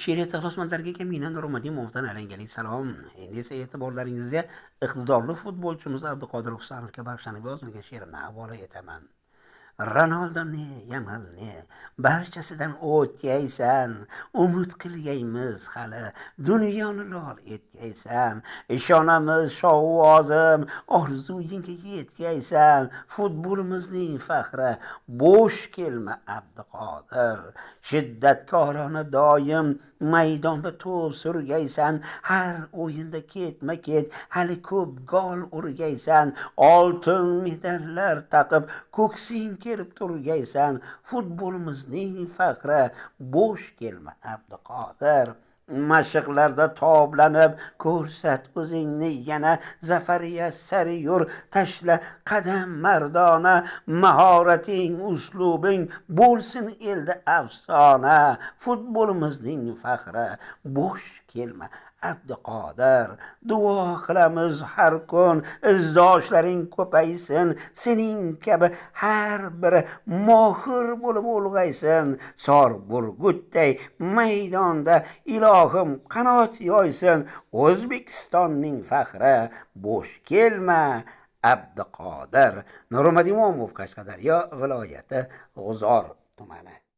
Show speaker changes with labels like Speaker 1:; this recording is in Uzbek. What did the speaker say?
Speaker 1: She'riyat ixlosmandlariga men Nuriddin alangali salom. Endi esa e'tiborlaringizga iqtidorli futbolchimiz Abduqodir Husanovga bag'ishlanib yozilgan she'rimni havola etaman. Ronaldo ne, Yamal ne, barchasidan o'tgaysan, umid qilgaymiz hali, dunyoni lol etgaysan, ishonamiz shovvozim, orzuyingga yetgaysan, futbolimizning faxri, bo'sh kelma Abduqodir, shiddatkorona doim maydonda to'p surgaysan, har o'yinda ketma-ket hali ko'p gol urgaysan, oltin medallar taqib ko'ksing kelib turgaysan, futbolimizning faxri, bo'sh kelma Abduqodir. Mashqlarda toblanib ko'rsat o'zingni yana, zafariya sari yur, tashla qadam mardona, mahorating uslubing bo'lsin elda afsona, futbolimizning faxri, bo'sh kelma Abduqodir. Duo qilamiz har kun, izdoshlaring ko'paysin, sening kabi har biri mohir bo'lib ulg'aysin, sor burgutday maydonda ilohim qanot yoysin, O'zbekistonning faxri, bo'sh kelma Abduqodir. Nuriddin Qashqadaryo viloyati G'uzor tumani.